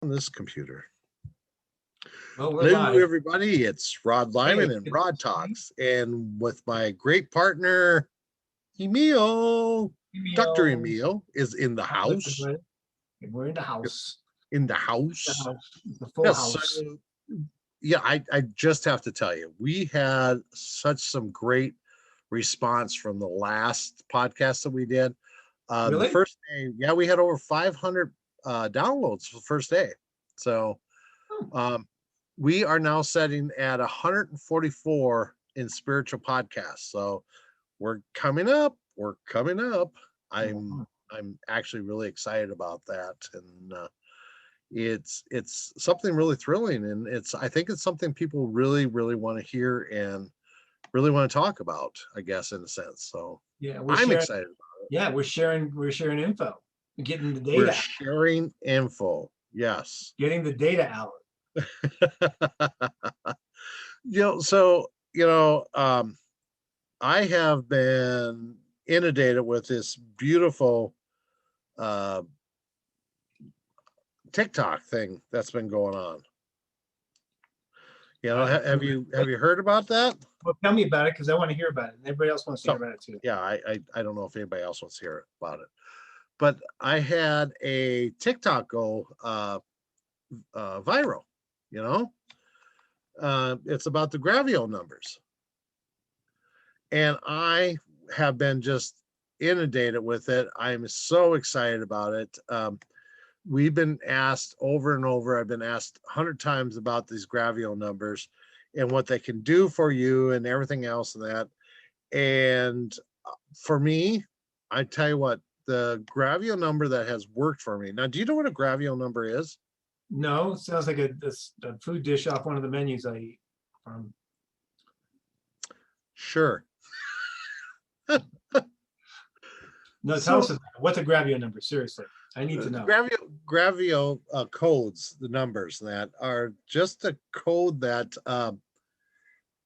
on this computer. Well, we're Hello, live. everybody. It's Rod Lyman Hey, and Rod Talks, and with my great partner, Emil. Dr. Emil. Emil is in the How's house. everybody? We're in the house. In the The house. house. The full Yes. house. So, yeah, I just have to tell you, we had some great response from the last podcast that we did. The Really? first day, yeah, we had over 500 downloads for the first day. So we are now setting at 144 in spiritual podcasts. So we're coming up. We're coming up. I'm actually really excited about that, and it's something really thrilling, and I think it's something people really want to hear and really want to talk about, I guess, in a sense. So Yeah, I'm excited. Yeah, we're sharing info, getting the We're data out, sharing info. Yes. getting the data out. So I have been inundated with this beautiful uh TikTok thing that's been going on. Have you heard about that? Well, tell me about it because I want to hear about it. And everybody else wants to hear about it too. Yeah, I don't know if anybody else wants to hear about it, but I had a TikTok go viral. It's about the Gravio numbers, and I have been just inundated with it. I'm so excited about it. We've been asked over and over. I've been asked 100 times about these Gravio numbers and what they can do for you and everything else and that. And for me, I tell you what, the Gravio number that has worked for me. Now, do you know what a Gravio number is? No, it sounds like a food dish off one of the menus I eat. Sure. No, tell us about it. What's a Gravio number? Seriously, I need to know. Gravio codes, the numbers that are just a code that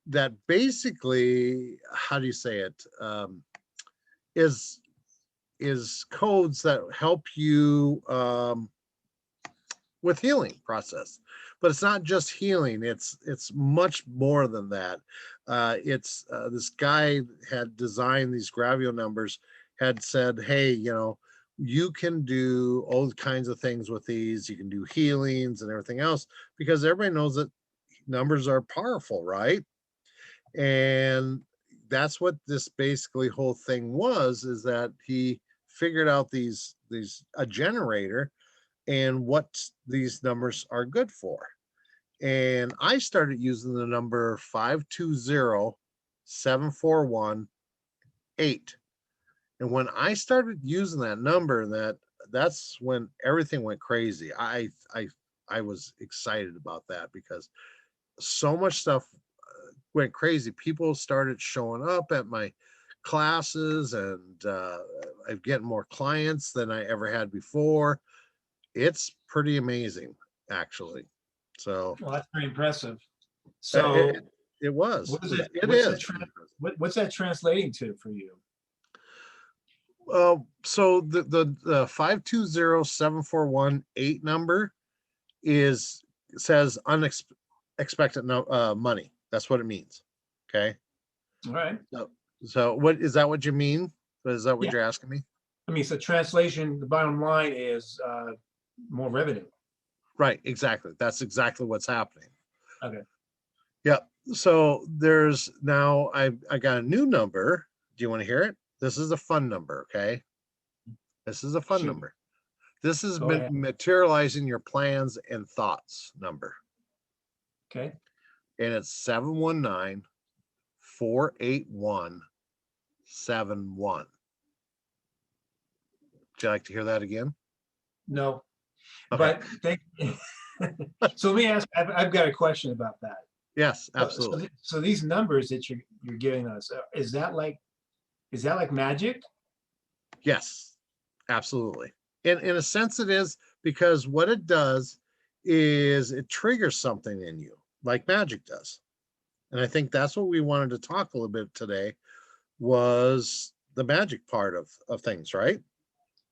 that basically, how do you say it, is codes that help you with healing process. But it's not just healing, it's much more than that. It's this guy had designed these Gravio numbers, had said, hey, you can do all kinds of things with these. You can do healings and everything else, because everybody knows that numbers are powerful, right? And that's what this basically whole thing was, is that he figured out a generator and what these numbers are good for. And I started using the number 520-741-8. And when I started using that number, that's when everything went crazy. I was excited about that, because so much stuff went crazy. People started showing up at my classes, and I'm getting more clients than I ever had before. It's pretty amazing, actually. So, well, that's very impressive. it, So it was. what is it? It is. What's that translating to for you? So the 520-741-8 number says unexpected money. That's what it means. Okay. All right. So what is that? What you mean? Is that what you're asking me? I mean, so translation, the bottom line is more revenue. Right. Exactly. That's exactly what's happening. Okay. Yep. So there's now I got a new number. Do you want to hear it? This is a fun number. Okay. This is a fun number. This is materializing your plans and thoughts number. Okay. And it's 719-481-71. Would you like to hear that again? No. Okay. But so let me ask, I've got a question about that. Yes, absolutely. So these numbers that you're giving us, is that like magic? Yes, absolutely. In a sense it is, because what it does is it triggers something in you, like magic does. And I think that's what we wanted to talk a little bit today, was the magic part of things, right?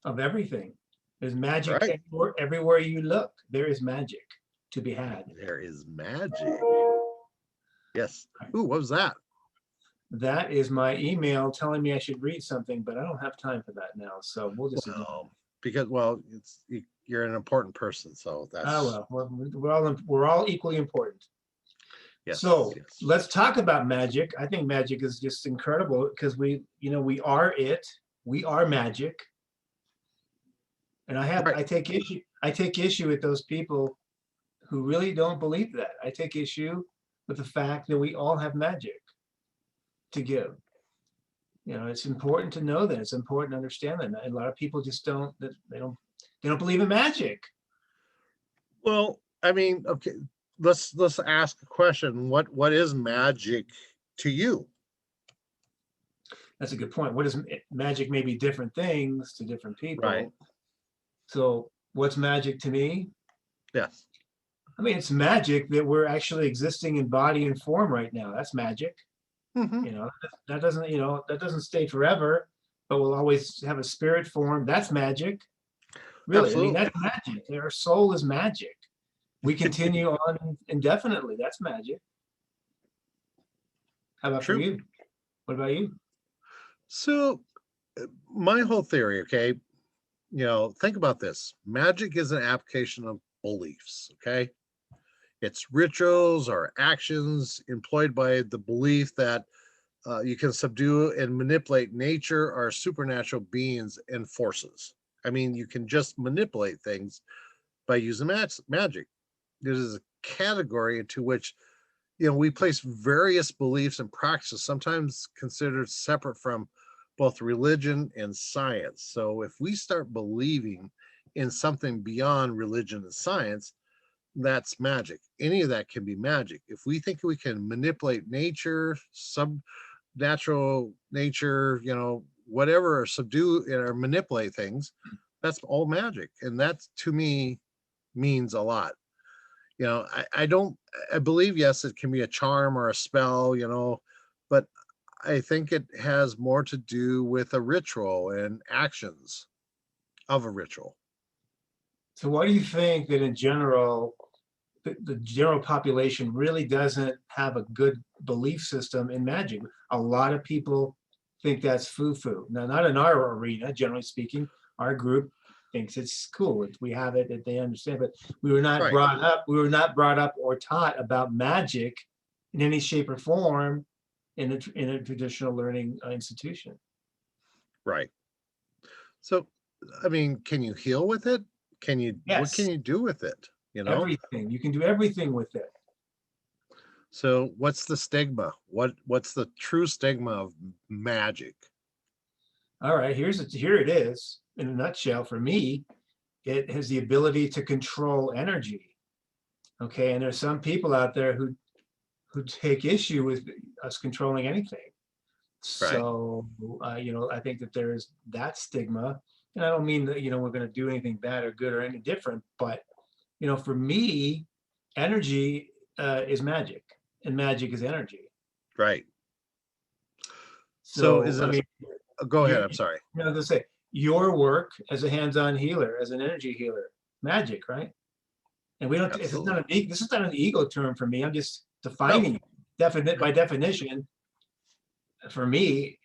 Of everything. There's magic Right. everywhere you look. There is magic to be had. There is magic. Yes. Ooh, what was that? That is my email telling me I should read something, but I don't have time for that now. So we'll just ignore it. Well, because you're an important person, so Ah, that's well, we're all equally important. yes, So yes. let's talk about magic. I think magic is just incredible because we are it. We are magic. And Right. I take issue with those people who really don't believe that. I take issue with the fact that we all have magic to give. It's important to know that. It's important to understand that. A lot of people just they don't believe in magic. Well, I mean, okay, let's ask a question. What is magic to you? That's a good point. What is magic? May be different things to different Right. people. So what's magic to me? Yes. I mean, it's magic that we're actually existing in body and form right now. That's magic. Hmm. You know, that doesn't stay forever, but we'll always have a spirit form. That's magic. Really, I mean, Absolutely. that's magic. Our soul is magic. We continue on indefinitely. That's magic. How about for True. you? What about you? So my whole theory, okay, think about this. Magic is an application of beliefs, okay? It's rituals or actions employed by the belief that you can subdue and manipulate nature or supernatural beings and forces. I mean, you can just manipulate things by using magic. It is a category into which we place various beliefs and practices, sometimes considered separate from both religion and science. So if we start believing in something beyond religion and science, that's magic. Any of that can be magic. If we think we can manipulate nature, sub natural nature, whatever, or subdue or manipulate things, that's all magic. And that to me means a lot. I don't, I believe, yes, it can be a charm or a spell, but I think it has more to do with a ritual and actions of a ritual. So, why do you think that in general, the general population really doesn't have a good belief system in magic? A lot of people think that's foo-foo. Now, not in our arena, generally speaking. Our group thinks it's cool. We have it, that they understand, but we were not Right, brought up. We were not brought up or taught about magic in any shape or form in a traditional learning institution. right. So, I mean, can you heal with it? What can Yes, you do with it? everything. You can do everything with it. So what's the stigma? What's the true stigma of magic? All right, here it is in a nutshell. For me, it has the ability to control energy. Okay, and there's some people out there who take issue with us controlling anything. Right, So I think that there's that stigma, and I don't mean that we're going to do anything bad or good or any different, but for me, energy is magic, and magic is energy. right. So So is I it mean, go ahead, you I'm sorry. to say your work as a hands-on healer, as an energy healer, magic, right? And we don't. Absolutely. This is not an ego term for me. I'm just No, defining definite by definition. For me,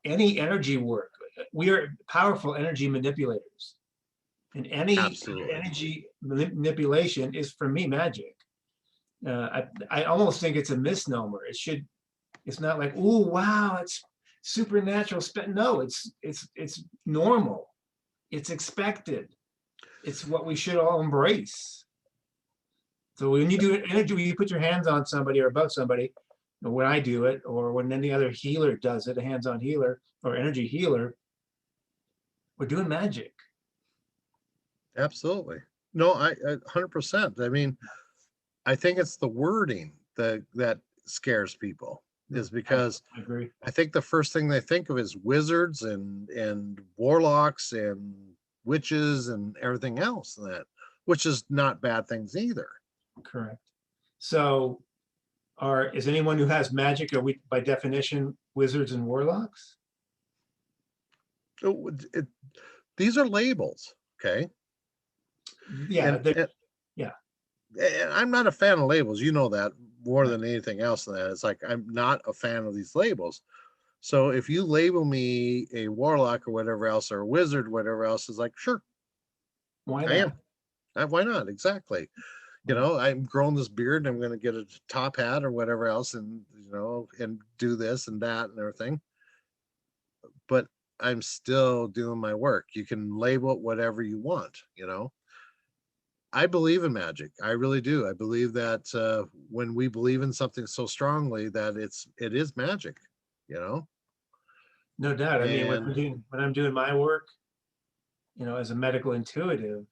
any energy work, we are powerful energy manipulators, and any absolutely. energy manipulation is for me magic. I almost think it's a misnomer. It's not like, oh wow, it's supernatural. No, it's normal. It's expected. It's what we should all embrace. So when you do energy, when you put your hands on somebody or above somebody, or when I do it, or when any other healer does it, a hands-on healer or energy healer, we're doing magic. Absolutely. No, I 100%. I mean, I think it's the wording that scares people, Yeah, is I because agree. I think the first thing they think of is wizards and warlocks and witches and everything else, that which is not bad things either. Correct. So, is anyone who has magic, are we by definition wizards and warlocks? So these are labels, okay? Yeah, And, and yeah. and I'm not a fan of labels. You know that more than anything else than that. It's like I'm not a fan of these labels. So if you label me a warlock or whatever else, or a wizard, whatever else, is like, sure, Why I am. not? Why not? Exactly. You know, I'm growing this beard and I'm going to get a top hat or whatever else, and, you know, and do this and that and everything. But I'm still doing my work. You can label it whatever you want, you know. I believe in magic. I really do. I believe that when we believe in something so strongly, that it is magic, you know. No doubt. I mean, And when I'm doing my work, as a medical intuitive,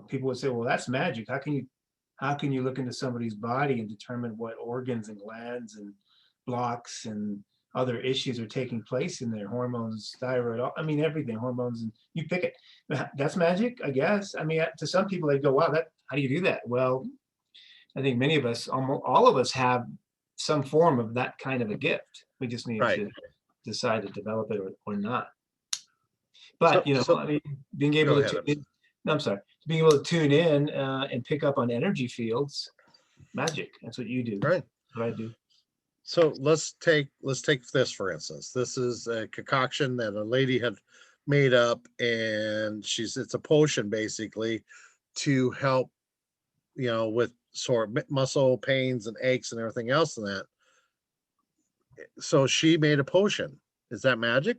people would say, well, that's magic. How can you look into somebody's body and determine what organs and glands and blocks and other issues are taking place in their hormones, thyroid, I mean, everything, hormones, and you pick it. That's magic, I guess. I mean, to some people, they go, wow, how do you do that? Well, I think many of us, almost all of us, have some form of that kind of a gift. We just need right. to decide to develop it or not. So, But, so I mean, being go able to ahead. tune in, no, I'm sorry, being able to tune in and pick up on energy fields, magic. That's what you do. Right. That's what I do. So let's take this for instance. This is a concoction that a lady had made up, and it's a potion basically to help, you know, with sore muscle pains and aches and everything else and that. So she made a potion. Is that magic?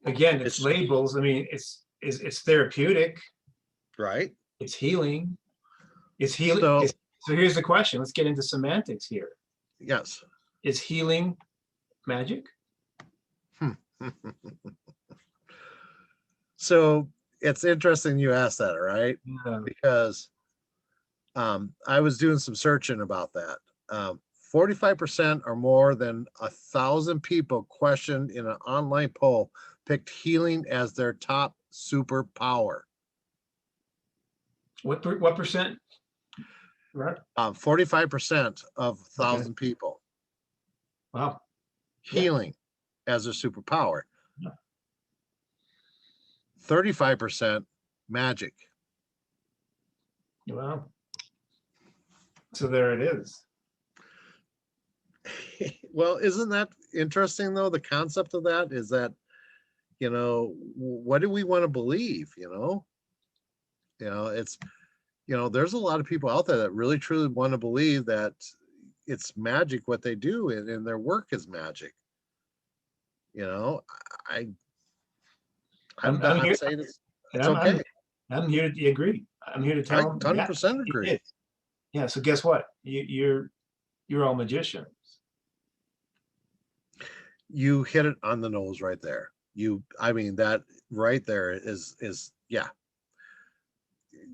Again, it's It's labels. I mean, it's therapeutic. right. It's healing. It's healing. So So here's the question. Let's get into semantics here. yes. Is healing magic? So it's interesting you asked that, right? Yeah. Because I was doing some searching about that. 45% or more than 1,000 people questioned in an online poll picked healing as their top superpower. What percent? Right. 45% of Okay. 1,000 people Wow. Yeah. healing as their superpower. Yeah. 35% magic. Wow. So there it is. Well, isn't that interesting though? The concept of that is that, you know, what do we want to believe? It's, there's a lot of people out there that really truly want to believe that it's magic what they do, and their work is magic. I I'm I'm I'm here, saying it's and it's okay. I'm here to agree. I'm here to I tell them, yeah, 100% it agree. is. Yeah. So guess what? You're all magicians. You hit it on the nose right there. I mean, that right there is yeah.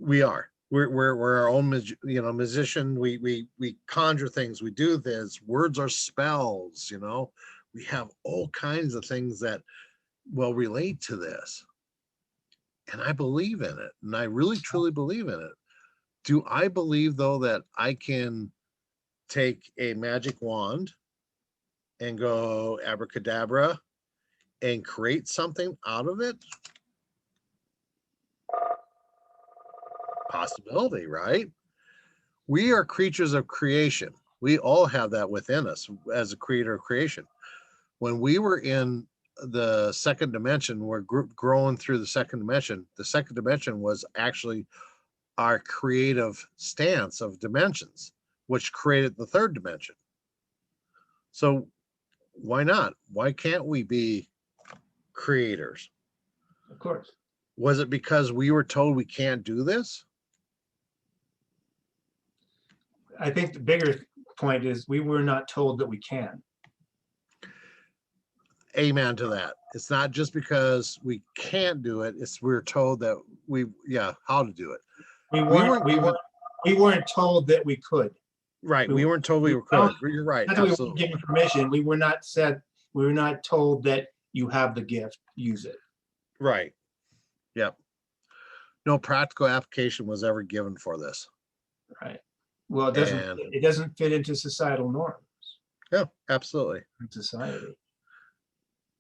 We are. We're our own musician. We conjure things. We do this. Words are spells. We have all kinds of things that will relate to this, and I believe in it, and I really truly believe in it. Do I believe though that I can take a magic wand and go abracadabra and create something out of it? Possibility, right? We are creatures of creation. We all have that within us as a creator of creation. When we were in the second dimension, we're growing through the second dimension. The second dimension was actually our creative stance of dimensions, which created the third dimension. So why not? Why can't we be creators? Of course. Was it because we were told we can't do this? I think the bigger point is we were not told that we can. Amen to that. It's not just because we can't do it, it's we're told that how to do it. We weren't told that we could. Right. We weren't told we could. You're right. Not that we weren't given permission. We were not told that you have the gift, use it. Right. Yep. No practical application was ever given for this. Right. Well, it doesn't fit into societal norms. Yeah, absolutely. In society.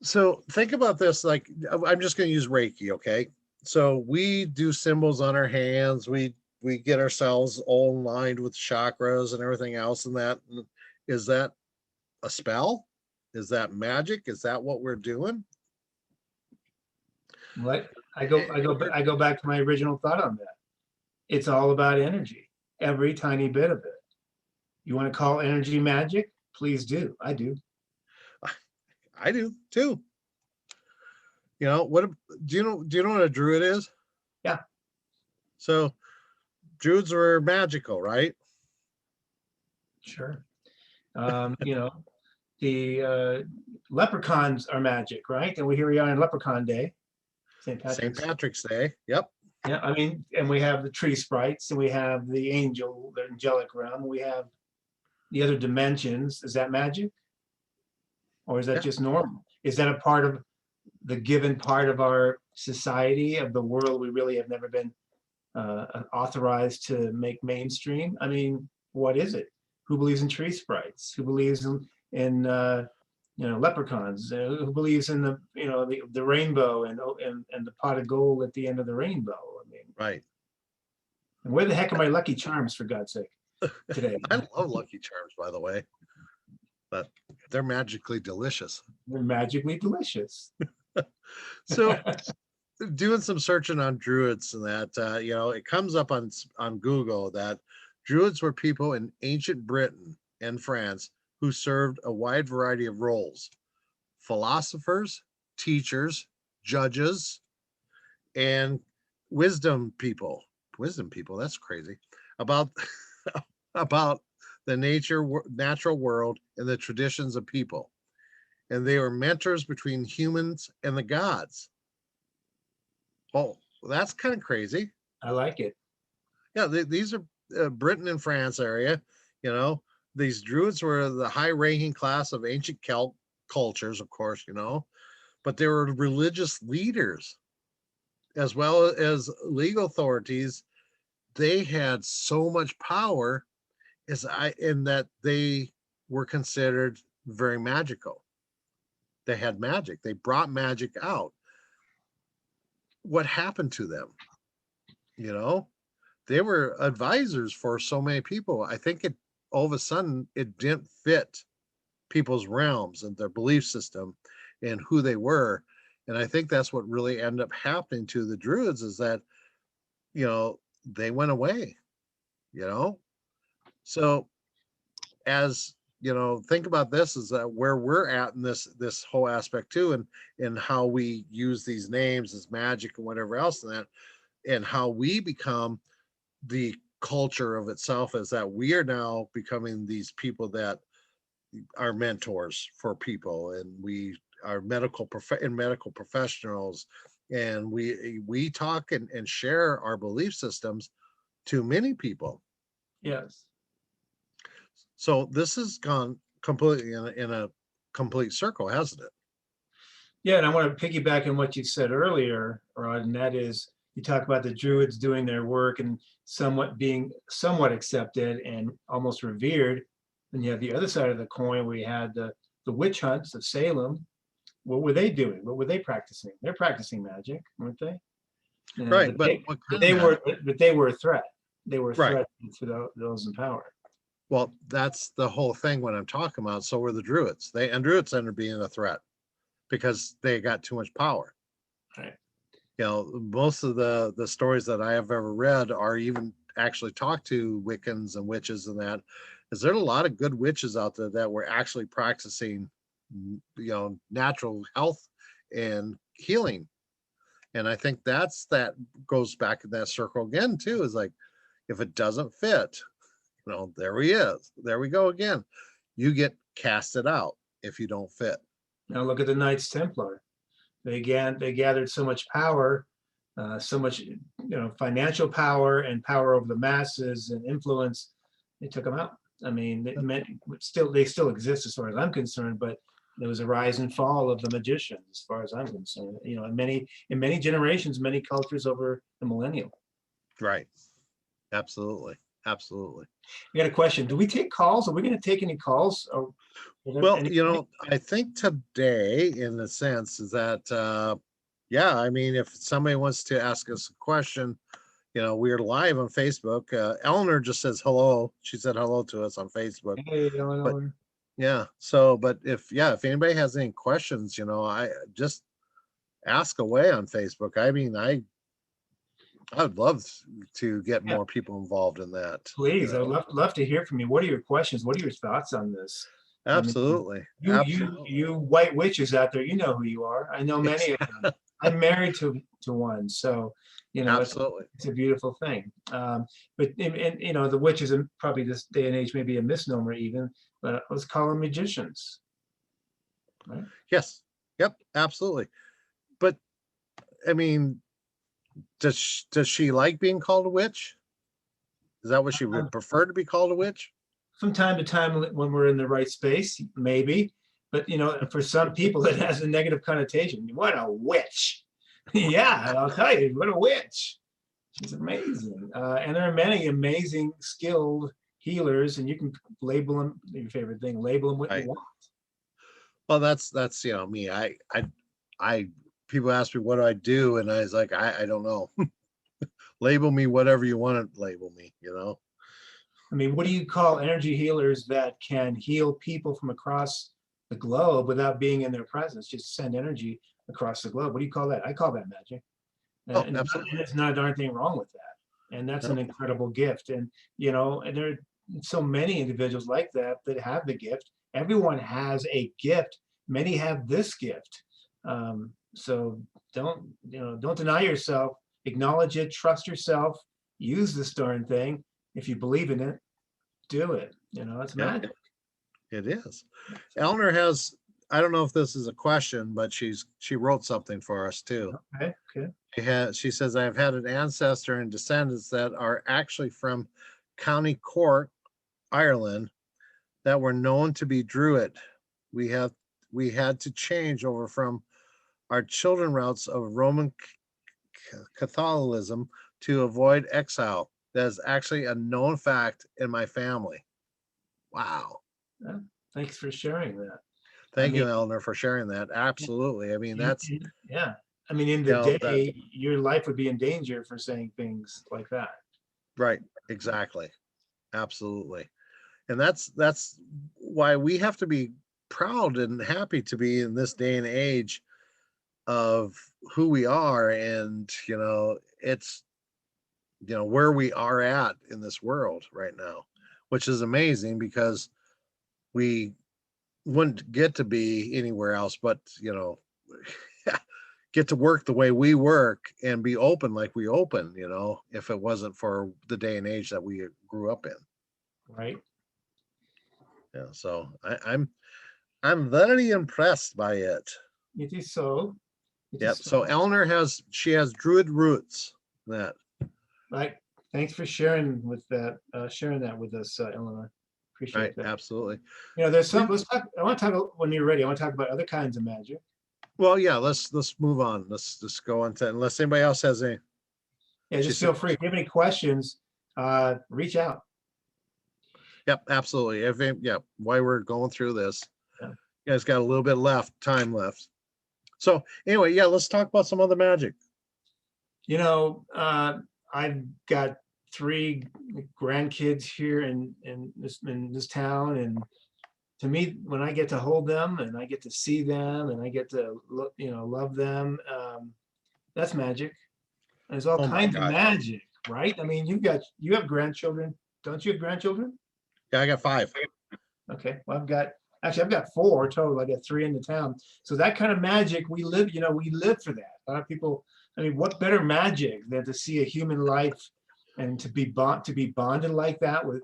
So think about this. Like, I'm just going to use Reiki. Okay. So we do symbols on our hands. We get ourselves all aligned with chakras and everything else. And that is that a spell? Is that magic? Is that what we're doing? What We're- I go back to my original thought on that. It's all about energy, every tiny bit of it. You want to call energy magic? Please do. I do. I do too. You know what? Do you know what a druid is? Yeah, So druids were magical, right? sure. You know, the leprechauns are magic, right? And here we are on Leprechaun Day, St. St. Patrick's. Patrick's Day. Yep. Yeah, I mean, and we have the tree sprites, and we have the angel, the angelic realm. We have the other dimensions. Is that magic, or is that Yeah. just normal? Is that a part of the given part of our society, of the world we really have never been authorized to make mainstream? I mean, what is it? Who believes in tree sprites? Who believes in you know, leprechauns? Who believes in the, you know, the rainbow and the pot of gold at the end of the rainbow? I mean, Right. and where the heck are my Lucky Charms, for God's sake, today? I love Lucky Charms, by the way, but they're magically delicious. They're magically delicious. So doing some searching on druids and that, you know, it comes up on Google that druids were people in ancient Britain and France who served a wide variety of roles: philosophers, teachers, judges, and wisdom people. Wisdom people, that's crazy. About about the natural world and the traditions of people. And they were mentors between humans and the gods. Oh, that's kind of crazy. I like it. Yeah, these are Britain and France area. You know, these druids were the high-ranking class of ancient Kelp cultures, of course. You know, but they were religious leaders as well as legal authorities. They had so much power in that they were considered very magical. They had magic. They brought magic out. What happened to them? You know, they were advisors for so many people. I think it all of a sudden it didn't fit people's realms and their belief system and who they were. And I think that's what really ended up happening to the druids is that, you know, they went away, you know. So as you know, think about this is that where we're at in this whole aspect too, and how we use these names as magic and whatever else and that, and how we become the culture of itself is that we are now becoming these people that are mentors for people, and we are medical professionals, and we talk and share our belief systems to many people. Yes. So this has gone completely in a complete circle, hasn't it? Yeah, and I want to piggyback on what you said earlier, Rod, and that is you talk about the Druids doing their work and being somewhat accepted and almost revered. Then you have the other side of the coin. We had the witch hunts of Salem. What were they doing? What were they practicing? They're practicing magic, weren't they? Right, but what But kind of magic? they were a threat. They were a Right. threat to those in power. Well, that's the whole thing when I'm talking about. So were the druids. Druids ended up being a threat because they got too much power. Right. You know, most of the stories that I have ever read are even actually talked to Wiccans and witches and that. Is there a lot of good witches out there that were actually practicing, you know, natural health and healing? And I think that goes back in that circle again too. Is like if it doesn't fit, you know, there he is. There we go again. You get casted out if you don't fit. Now look at the Knights Templar. They gathered so much power, so much financial power and power over the masses and influence. They took them out. I mean, they still exist as far as I'm concerned, but there was a rise and fall of the magicians as far as I'm concerned. You know, in many generations, many cultures over the millennium. Right. Absolutely. Absolutely. We got a question. Do we take calls? Are we going to take any calls? Or Well, you know, I think today, in a sense, is that Yeah, I mean, if somebody wants to ask us a question, we're live on Facebook. Eleanor just says hello. She said hello to us on Facebook. Hey, But Eleanor. yeah, so but if anybody has any questions, I just ask away on Facebook. I mean, I would love to get Yeah, more people involved in that. please. I would love to hear from you. What are your questions? What are your thoughts on this? I mean, Absolutely, absolutely, you white witches out there, you know who you are. I know yes, many of them. I'm married to one, so absolutely. it's a beautiful thing. But and the witches in probably this day and age may be a misnomer even, but let's call them magicians, right? Yes, yep, absolutely. But I mean, does she like being called a witch? Is that what she Um, would prefer to be called a witch? from time to time when we're in the right space, maybe. But for some people, it has a negative connotation. What a witch! Yeah, I'll tell you, what a witch. She's amazing. And there are many amazing, skilled healers, and you can label them your favorite thing, label them what you Right. want. Well, that's me. I people ask me what do I do, and I was like, I don't know. Label me whatever you want to label me. I mean, what do you call energy healers that can heal people from across the globe without being in their presence? Just send energy across the globe. What do you call that? I call that magic. Oh, And absolutely. there's not a darn thing wrong with that. And that's an No, incredible gift. And there are so many individuals like that that have the gift. Everyone has a gift. Many have this gift. So don't deny yourself. Acknowledge it. Trust yourself. Use this darn thing. If you believe in it, do it. It's yeah, magic. it is. So, Eleanor has. I don't know if this is a question, but she wrote something for us too. okay, okay. She says I've had an ancestor and descendants that are actually from County Cork, Ireland, that were known to be Druid. We have we had to change over from our children routes of Roman Catholicism to avoid exile. That is actually a known fact in my family. Wow. Yeah, thanks for sharing that. I Thank mean, you, Eleanor, for sharing that. Absolutely. I mean, that's yeah. I mean, in the that day, your life would be in danger for saying things like that. right. Exactly. Absolutely. And that's why we have to be proud and happy to be in this day and age of who we are. And it's where we are at in this world right now, which is amazing because we wouldn't get to be anywhere else but get to work the way we work and be open like we open, if it wasn't for the day and age that we grew up in. Right? Yeah, so I'm very impressed by it. It is so. It is Yep. So so. Eleanor has Druid roots. That Right. Thanks for sharing that with us, Eleanor. right, Appreciate that. absolutely. There's We, some. Let's talk. I want to talk when you're ready. I want to talk about other kinds of magic. well, yeah. Let's move on. Let's just go on to unless anybody else has any. Yeah, She just said, feel free. If you have any questions, reach out. "Yep, absolutely." Yeah, why we're going through this, Yeah. you guys got a little bit time left. So anyway, yeah, let's talk about some other magic. I've got three grandkids here in this town, and to me, when I get to hold them and I get to see them and I get to love them, that's magic. There's all Oh my kinds of gosh. magic, right? I mean, you have grandchildren, don't you have grandchildren? Yeah, I got 5. Okay, well, I've got four total. I got three in the town. So that kind of magic, we live for that. A lot of people, I mean, what better magic than to see a human life and to be bonded like that with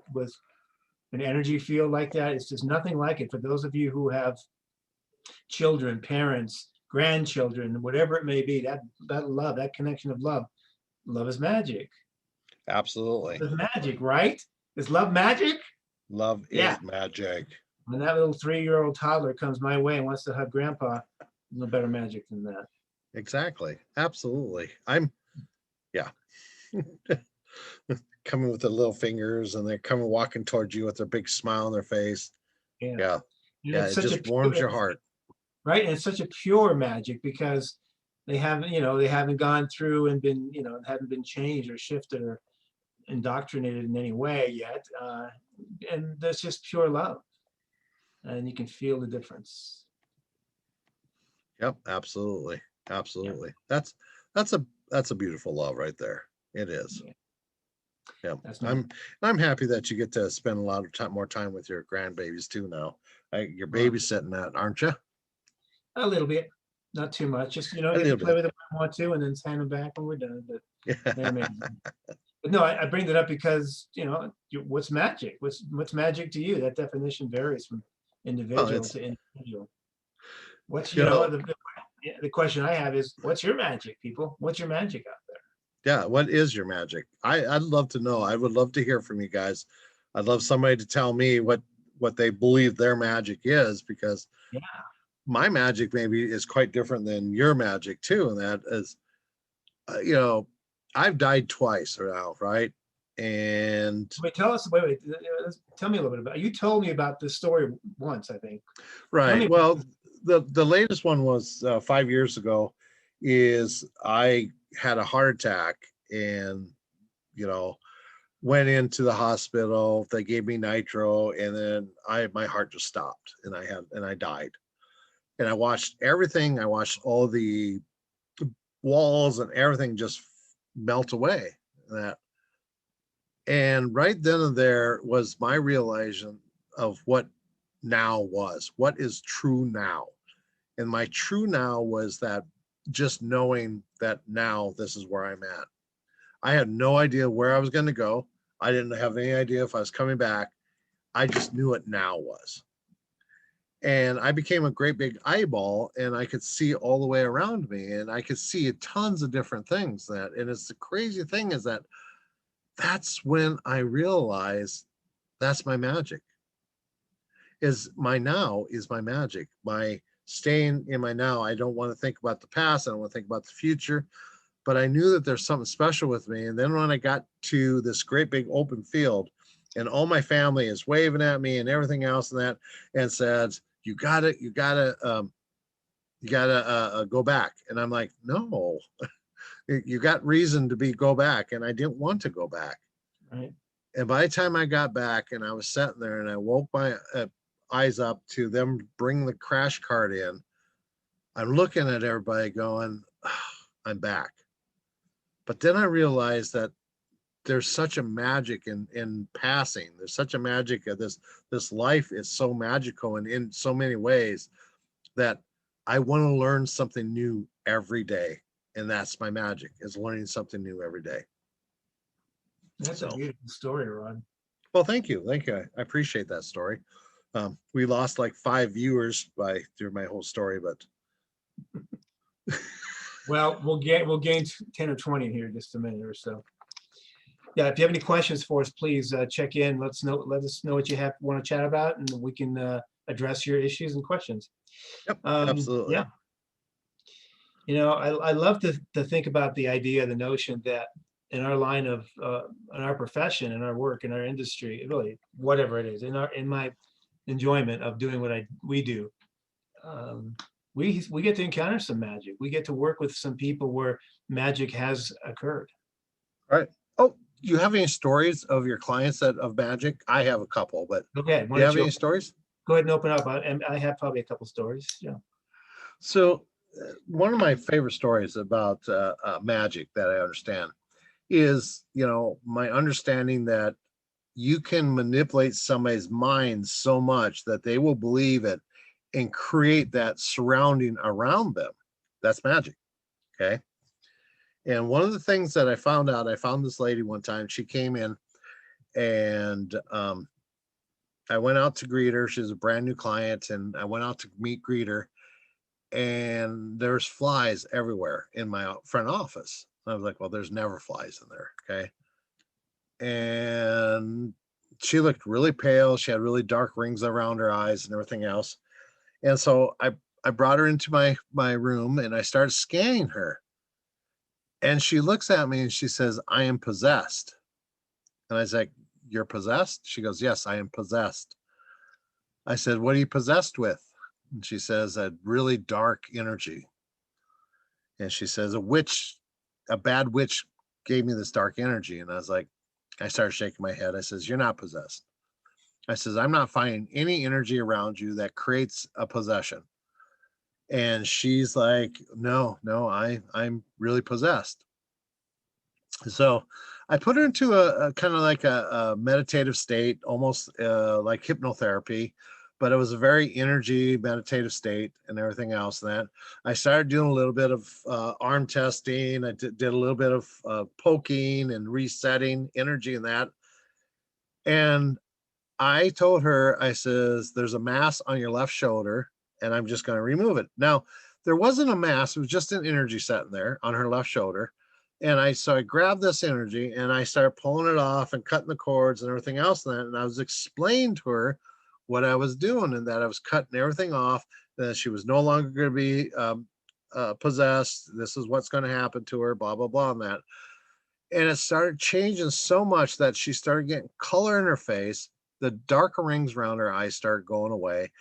an energy field like that? It's just nothing like it. For those of you who have children, parents, grandchildren, whatever it may be, that love, that connection of love is magic. Absolutely. Love is magic, right? Is love magic? Love Yeah. is magic. When that little 3-year-old toddler comes my way and wants to hug grandpa, no better magic than that. Exactly. Absolutely. Yeah. Coming with the little fingers and they're coming walking towards you with their big smile on their face. Yeah. Yeah. And Yeah. it's It such a just warms your heart. right. And it's such a pure magic because they haven't, they haven't gone through and been, haven't been changed or shifted or indoctrinated in any way yet. And that's just pure love. And you can feel the difference. Yep, absolutely. Yeah. Absolutely. That's a beautiful love right there. It is. Yeah. Yeah. That's nice. I'm happy that you get to spend a lot of time, more time with your grandbabies too now. You're Well, babysitting that, aren't you? a little bit, not too much. Just, A get to little play bit. with them when I want to, and then hand them back when we're done. But they're Yeah. amazing. But no, I bring that up because, what's magic? What's magic to you? That definition varies from Well, individual it's, to individual. What's, you know, the question I have is, what's your magic, people? What's your magic out yeah, what is your magic? I'd love to know. I would love to hear from you guys. I'd love somebody to tell me what they believe their magic is, because there? my magic maybe is quite different than your magic too. And that is, you know, I've died twice now, right? And Wait, tell us. Wait. Tell me a little bit about. You told me about this story once, I think. Tell right. me. Well, the latest one was 5 years ago. Is I had a heart attack and you know went into the hospital. They gave me nitro, and then my heart just stopped, and I died. And I watched everything. I watched all the walls and everything just melt away. That and right then and there was my realization of what now was. What is true now? And my true now was that just knowing that now this is where I'm at. I had no idea where I was going to go. I didn't have any idea if I was coming back. I just knew what now was. And I became a great big eyeball, and I could see all the way around me, and I could see tons of different things. And it's the crazy thing is that that's when I realized that's my magic. Is my now is my magic. My staying in my now. I don't want to think about the past. I don't want to think about the future. But I knew that there's something special with me. And then when I got to this great big open field, and all my family is waving at me and everything else and that, and said, you gotta go back. And I'm like, no, you got reason to go back. And I didn't want to go back. Right. And by the time I got back and I was sitting there and I woke my eyes up to them bring the crash cart in, I'm looking at everybody going, oh, I'm back. But then I realized that there's such a magic in passing. There's such a magic of this life is so magical and in so many ways that I want to learn something new every day. And that's my magic, is learning something new every day. That's a So, beautiful story, Ron. well, thank you. Thank you. I appreciate that story. We lost like 5 viewers through my whole story, but Well, we'll gain 10 or 20 in here in just a minute or so. Yeah, if you have any questions for us, please check in. Let us know what you want to chat about, and we can address your issues and questions. yep, absolutely. Yeah, I love to think about the idea, the notion that in our line of in our profession, in our work, in our industry, really whatever it is, in my enjoyment of doing what we do, we get to encounter some magic. We get to work with some people where magic has occurred. All right. Oh, you have any stories of your clients of magic? I have a couple, but Okay, do you have any stories? go ahead and open up? I have probably a couple stories. Yeah. So, one of my favorite stories about magic that I understand is, my understanding that you can manipulate somebody's mind so much that they will believe it and create that surrounding around them. That's magic. Okay. And one of the things that I found this lady one time. She came in, and I went out to greet her. She's a brand new client, and I went out to greet her, and there's flies everywhere in my front office. I was like, well, there's never flies in there. Okay. And she looked really pale. She had really dark rings around her eyes and everything else. And so I brought her into my room, and I started scanning her. And she looks at me and she says, I am possessed. And I was like, you're possessed? She goes, yes, I am possessed. I said, what are you possessed with? And she says, a really dark energy. And she says, a bad witch gave me this dark energy. And I was like, I started shaking my head. I says, you're not possessed. I says, I'm not finding any energy around you that creates a possession. And she's like, no, I'm really possessed. So I put her into a kind of like a meditative state, almost like hypnotherapy, but it was a very energy meditative state and everything else. And that I started doing a little bit of arm testing. I did a little bit of poking and resetting energy and that. And I told her, I says, there's a mass on your left shoulder, and I'm just going to remove it. Now, there wasn't a mass, it was just an energy set in there on her left shoulder. And so I grabbed this energy and I started pulling it off and cutting the cords and everything else. And I was explaining to her what I was doing and that I was cutting everything off, that she was no longer going to be possessed. This is what's going to happen to her, blah, blah, blah, and that. And it started changing so much that she started getting color in her face. The darker rings around her eyes started going away.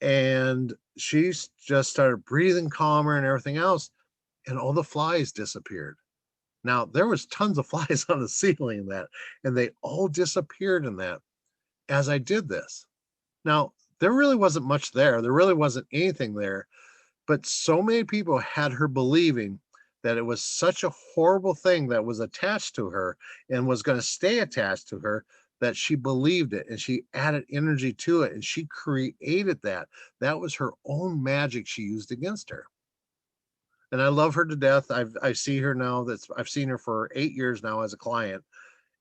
And she just started breathing calmer and everything else. And all the flies disappeared. Now, there was tons of flies on the ceiling in that, and they all disappeared in that as I did this. Now, there really wasn't much there. There really wasn't anything there. But so many people had her believing that it was such a horrible thing that was attached to her and was going to stay attached to her, that she believed it and she added energy to it and she created that. That was her own magic she used against her. And I love her to death. I see her now. I've seen her for 8 years now as a client,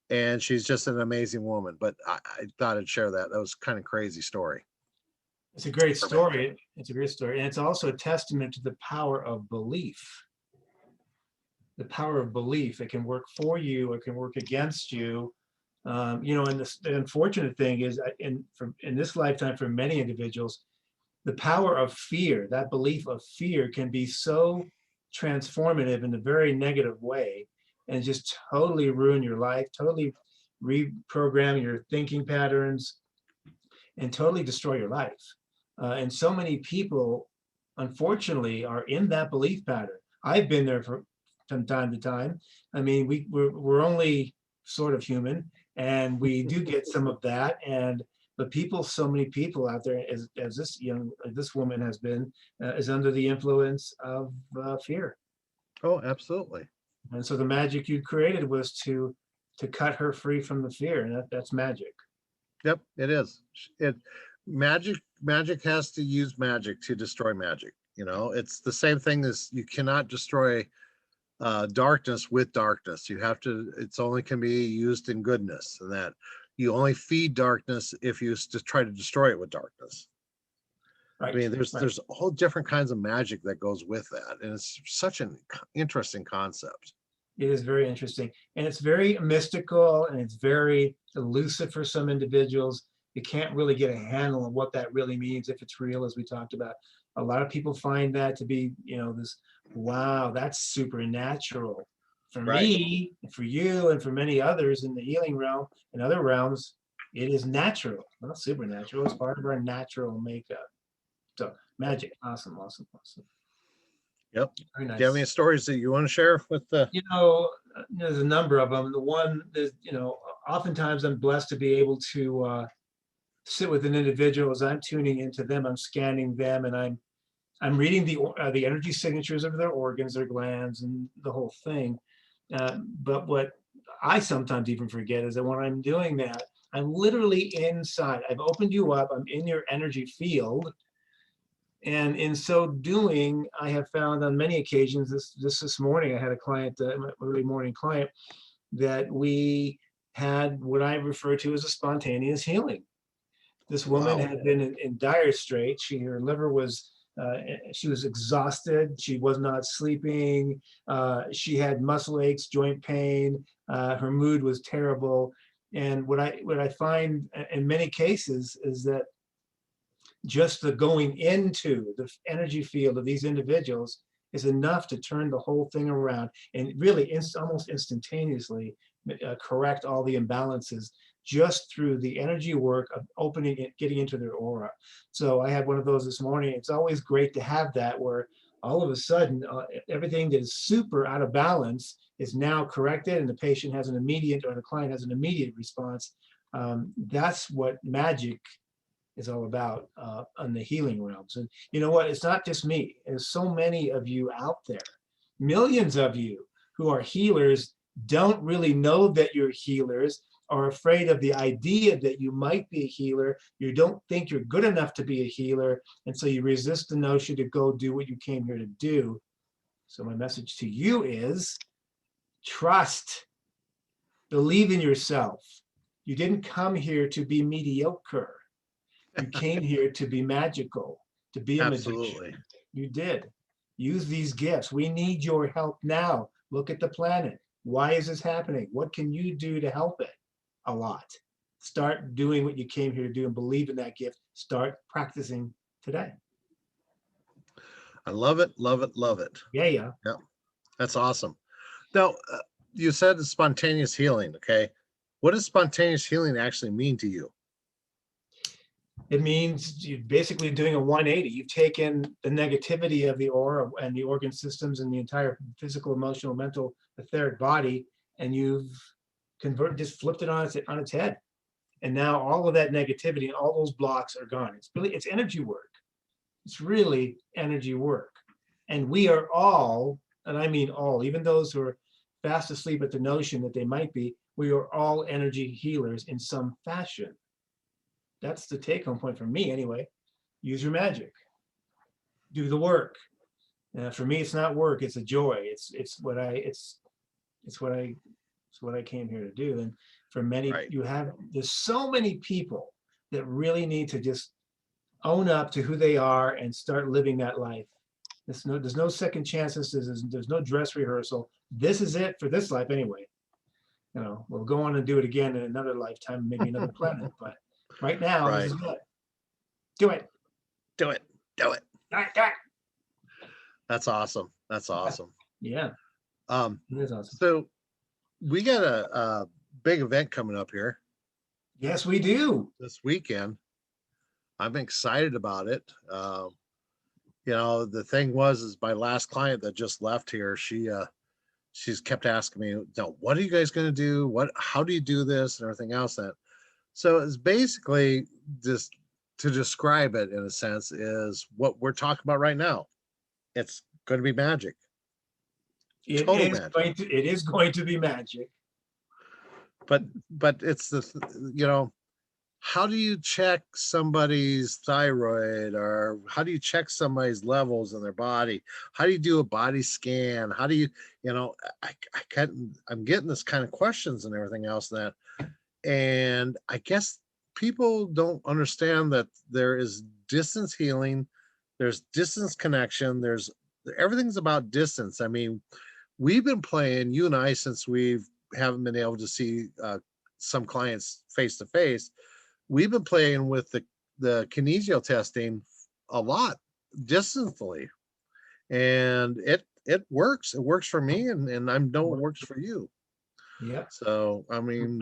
and she's just an amazing woman. But I thought I'd share that. That was kind of crazy story. It's a great story. It's a great story. And it's also a testament to the power of belief. The power of belief. It can work for you, it can work against you. And the unfortunate thing is, in this lifetime, for many individuals, the power of fear, that belief of fear, can be so transformative in a very negative way and just totally ruin your life, totally reprogram your thinking patterns, and totally destroy your life. And so many people, unfortunately, are in that belief pattern. I've been there from time to time. I mean, we're only sort of human, and we do get some of that. But so many people out there, as this woman has been, is under the influence of fear. Oh, absolutely. And so the magic you created was to cut her free from the fear, and that's magic. Yep, it is. Magic has to use magic to destroy magic. It's the same thing as you cannot destroy darkness with darkness. It's only can be used in goodness, and that you only feed darkness if you just try to destroy it with darkness. Right. I mean, there's all different kinds of magic that goes with that, and it's such an interesting concept. It is very interesting, and it's very mystical, and it's very elusive for some individuals. You can't really get a handle on what that really means, if it's real, as we talked about. A lot of people find that to be, this, wow, that's supernatural. For me, for you, and for many others in the healing realm and other realms, it is natural, not supernatural. It's part of our natural makeup. So magic, awesome. Yep. Very nice. Do you have any stories that you want to share with the? There's a number of them. The one is, oftentimes I'm blessed to be able to sit with an individual as I'm tuning into them. I'm scanning them, and I'm reading the energy signatures of their organs, their glands, and the whole thing. But what I sometimes even forget is that when I'm doing that, I'm literally inside. I've opened you up. I'm in your energy field. And in so doing, I have found on many occasions, this morning, I had a client, my early morning client, that we had what I refer to as a spontaneous healing. This woman had been in dire straits. Her liver was, she was exhausted. She was not sleeping. She had muscle aches, joint pain. Her mood was terrible. And what I find in many cases is that just the going into the energy field of these individuals is enough to turn the whole thing around and really almost instantaneously correct all the imbalances just through the energy work of opening it, getting into their aura. So I had one of those this morning. It's always great to have that, where all of a sudden, everything that is super out of balance is now corrected, and the patient has an immediate, or the client has an immediate response. That's what magic is all about on the healing realms. And you know what? It's not just me. There's so many of you out there, millions of you who are healers, don't really know that you're healers, are afraid of the idea that you might be a healer. You don't think you're good enough to be a healer. And so you resist the notion to go do what you came here to do. So my message to you is trust, believe in yourself. You didn't come here to be mediocre. You came here to be magical, to be a Absolutely. magician. You did. Use these gifts. We need your help now. Look at the planet. Why is this happening? What can you do to help it? A lot. Start doing what you came here to do and believe in that gift. Start practicing today. I love it, love it, love it. Yeah. Yeah, that's awesome. Now, you said it's spontaneous healing, okay? What does spontaneous healing actually mean to you? It means you're basically doing a 180. You've taken the negativity of the aura and the organ systems and the entire physical, emotional, mental, etheric body, and you've just flipped it on its head. And now all of that negativity and all those blocks are gone. It's energy work. It's really energy work. And we are all, and I mean all, even those who are fast asleep at the notion that they might be, we are all energy healers in some fashion. That's the take-home point for me anyway. Use your magic. Do the work. For me, it's not work, it's a joy. It's what I came here to do. And for many, Right. There's so many people that really need to just own up to who they are and start living that life. There's no second chances. There's no dress rehearsal. This is it for this life anyway. We'll go on and do it again in another lifetime, maybe another planet. But right now, Right. This is it. Do it. Do it. Do it. Do it. That's awesome. That's awesome. Yeah. It is awesome. So we got a big event coming up here. Yes, we do. This weekend. I'm excited about it. The thing is my last client that just left here, she's kept asking me, what are you guys going to do? How do you do this and everything else? So it's basically just to describe it in a sense is what we're talking about right now. It's going to be magic. It is going to be magic. But it's how do you check somebody's thyroid, or how do you check somebody's levels in their body? How do you do a body scan? How do you, I'm getting this kind of questions and everything else and I guess people don't understand that there is distance healing, there's distance connection, everything's about distance. I mean, we've been playing, you and I, since we haven't been able to see some clients face to face. We've been playing with the kinesio testing a lot distantly, and it works. It works for me, and I know it works for you. Yeah. So I mean,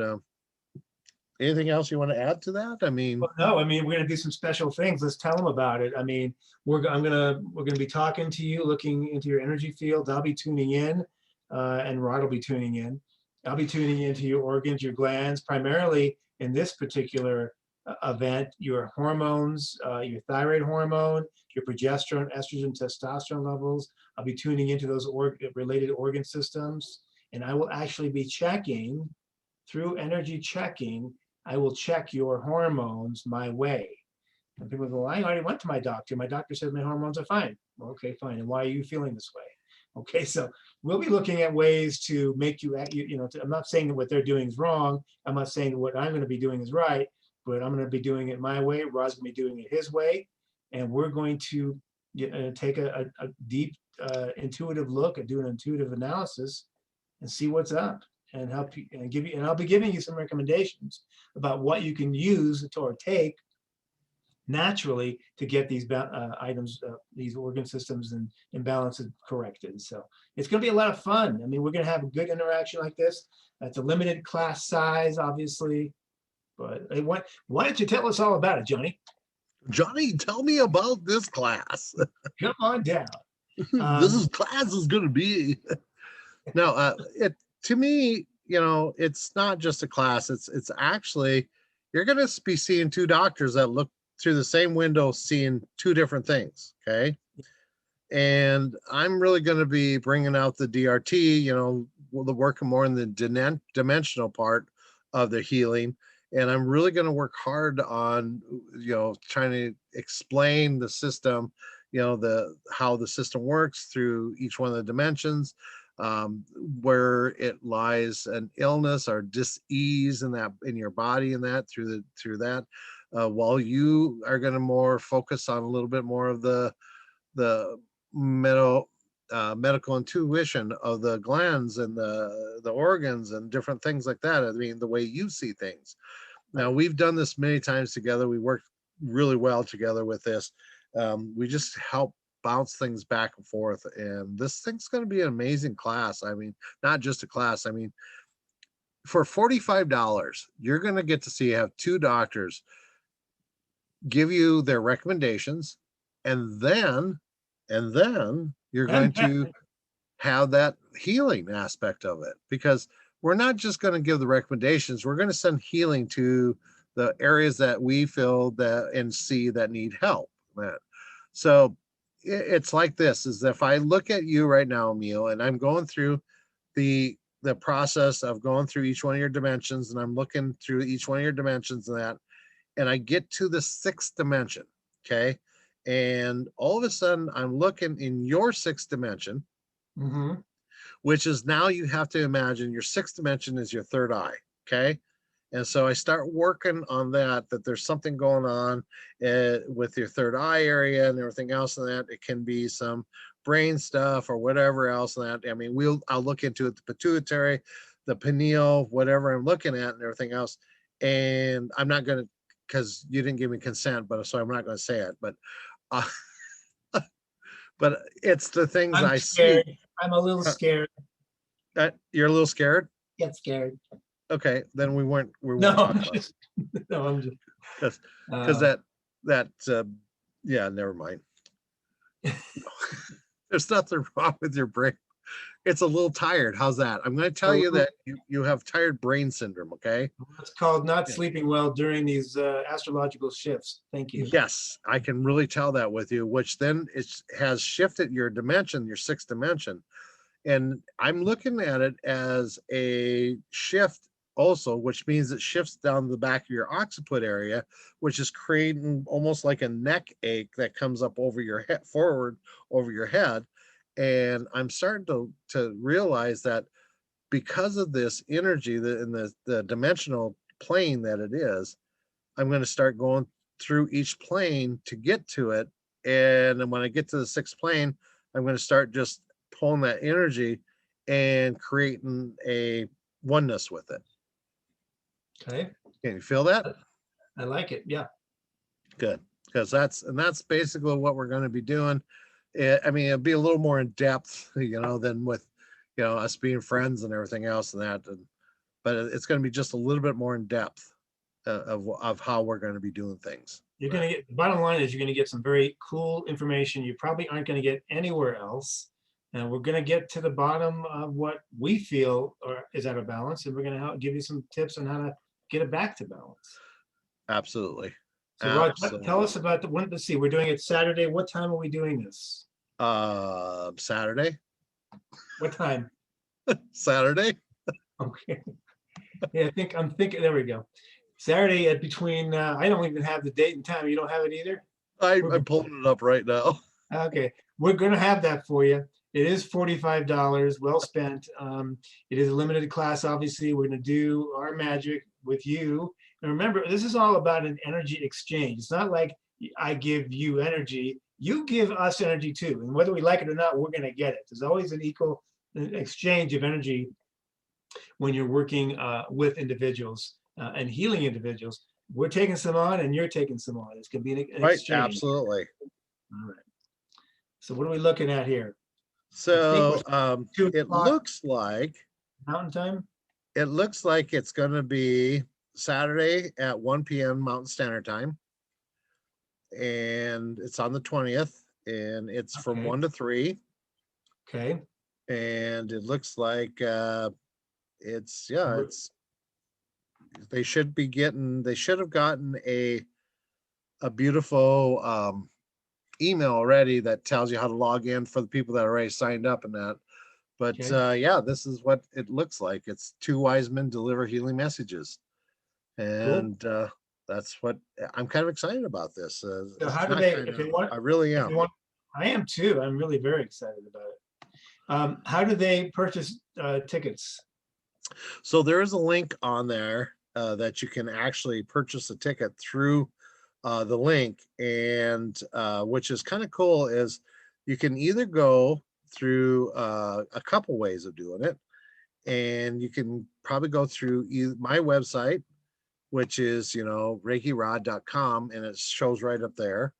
anything else you want to add to that? I mean, no. I mean, we're gonna do some special things. Let's tell them about it. I mean, we're gonna be talking to you, looking into your energy field. I'll be tuning in, and Rod will be tuning in. I'll be tuning into your organs, your glands, primarily in this particular event, your hormones, your thyroid hormone, your progesterone, estrogen, testosterone levels. I'll be tuning into those related organ systems, and I will actually be checking through energy checking. I will check your hormones my way. And people go, I already went to my doctor. My doctor said my hormones are fine. Well, okay, fine. And why are you feeling this way? Okay, so we'll be looking at ways to make you, I'm not saying that what they're doing is wrong. I'm not saying that what I'm going to be doing is right, but I'm going to be doing it my way. Rod's going to be doing it his way. And we're going to take a deep, intuitive look and do an intuitive analysis and see what's up and help you and give you. And I'll be giving you some recommendations about what you can use or take naturally to get these items, these organ systems and imbalances corrected. So it's going to be a lot of fun. I mean, we're going to have a good interaction like this. It's a limited class size, obviously. But why don't you tell us all about it, Johnny? Johnny, tell me about this class. Come on down. This is class is going to be. No, it to me, it's not just a class. It's actually you're going to be seeing two doctors that look through the same window, seeing two different things. Okay, and I'm really going to be bringing out the DRT. The working more in the dimensional part of the healing, and I'm really going to work hard on trying to explain the system, how the system works through each one of the dimensions, where it lies an illness or dis-ease in your body, and that through that, while you are going to more focus on a little bit more of the medical intuition of the glands and the organs and different things like that. I mean, the way you see things. Now, we've done this many times together. We worked really well together with this. We just help bounce things back and forth. And this thing's going to be an amazing class. I mean, not just a class. I mean, for $45, you're going to get to have two doctors give you their recommendations, and then you're going to have that healing aspect of it, because we're not just going to give the recommendations. We're going to send healing to the areas that we feel that and see that need help. So it's like this, is if I look at you right now, Emil, and I'm going through the process of going through each one of your dimensions, and I'm looking through each one of your dimensions and I get to the sixth dimension, okay? And all of a sudden I'm looking in your sixth dimension, which is now you have to imagine your sixth dimension is your third eye, okay? And so I start working on that there's something going on with your third eye area and everything else, and that it can be some brain stuff or whatever else. And that, I mean, I'll look into it, the pituitary, the pineal, whatever I'm looking at and everything else. And I'm not going to, because you didn't give me consent, so I'm not going to say it, but but it's the things I'm I scared. see. I'm a little scared. You're a little scared? Get scared. Okay, then we won't No, talk I'm about just, no, I'm just. because yeah, never mind. There's nothing wrong with your brain. It's a little tired. How's that? I'm going to tell you that you have tired brain syndrome, okay? It's called not sleeping well during these astrological shifts. Thank you. Yes, I can really tell that with you, which then it has shifted your dimension, your sixth dimension. And I'm looking at it as a shift also, which means it shifts down the back of your occiput area, which is creating almost like a neck ache that comes up over your head, forward over your head. And I'm starting to realize that because of this energy in the dimensional plane that it is, I'm going to start going through each plane to get to it. And then when I get to the sixth plane, I'm going to start just pulling that energy and creating a oneness with it. Okay. Can you feel that? I like it. Yeah. Good. Because that's basically what we're going to be doing. I mean, it'll be a little more in depth, than with, us being friends and everything else and that. But it's going to be just a little bit more in depth of how we're going to be doing things. You're going to get, the bottom line is you're going to get some very cool information you probably aren't going to get anywhere else. And we're going to get to the bottom of what we feel is out of balance. And we're going to give you some tips on how to get it back to balance. Absolutely. So Rod, tell us about let's see, we're doing it Saturday. What time are we doing this? Saturday. What time? Saturday. Okay. Yeah, I'm thinking, there we go. Saturday at between, I don't even have the date and time. You don't have it either? I'm pulling it up right now. Okay, we're going to have that for you. It is $45, well spent. It is a limited class, obviously. We're going to do our magic with you. And remember, this is all about an energy exchange. It's not like I give you energy. You give us energy too. And whether we like it or not, we're going to get it. There's always an equal exchange of energy when you're working with individuals and healing individuals. We're taking some on and you're taking some on. It's going to be an exchange. Right, absolutely. All right. So what are we looking at here? So it looks like Mountain time. It looks like it's going to be Saturday at 1 p.m. Mountain Standard Time, and it's on the 20th, and it's from 1 to 3. Okay. and it looks like it's they should have gotten a beautiful email already that tells you how to log in for the people that already signed up and that. But Okay. yeah, this is what it looks like. It's two wise men deliver healing messages, Cool. and that's what I'm kind of excited about. This So it's how do not they, kind if they of, want, I really if they am. want, I am too. I'm really very excited about it. How do they purchase tickets? So there is a link on there that you can actually purchase a ticket through the link, and which is kind of cool is you can either go through a couple ways of doing it, and you can probably go through my website, which is reikirod.com, and it shows right up there,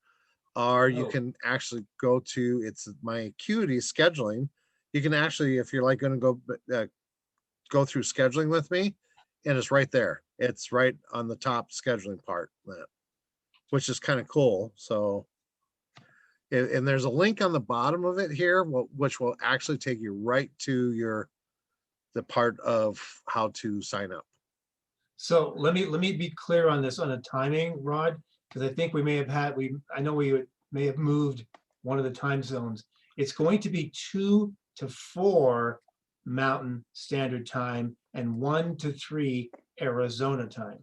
or you Oh, can actually go to it's my acuity scheduling. You can actually, if you're like going to go through scheduling with me, and it's right there. It's right on the top scheduling part, which is kind of cool. So, and there's a link on the bottom of it here, which will actually take you right to the part of how to sign up. so let me be clear on this on the timing, Rod, because I think we may have I know may have moved one of the time zones. It's going to be 2 to 4 Mountain Standard Time and 1 to 3 Arizona time.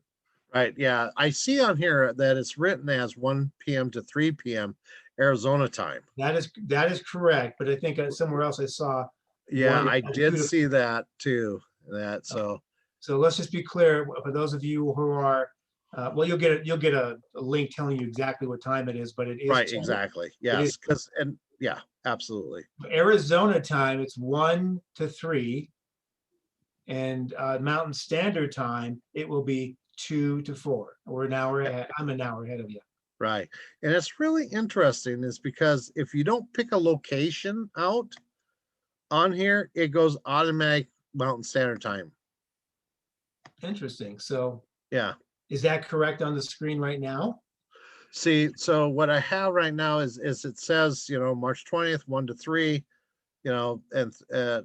Right. Yeah. I see on here that it's written as 1 p.m. to 3 p.m. Arizona time. That is correct, but I think somewhere else I saw Yeah, one I at did 2 to. see that too. That so So let's just be clear for those of you who are, well, you'll get a link telling you exactly what time it is, but it is right, exactly. it is Yes, because and yeah, absolutely. Arizona time. It's 1 to 3, and Mountain Standard Time it will be 2 to 4. We're an hour ahead. I'm an hour ahead of you. Right. And it's really interesting is because if you don't pick a location out on here, it goes automatic Mountain Standard Time. Interesting. So Yeah. is that correct on the screen right now? See, so what I have right now is it says, March 20th, 1 to 3, and at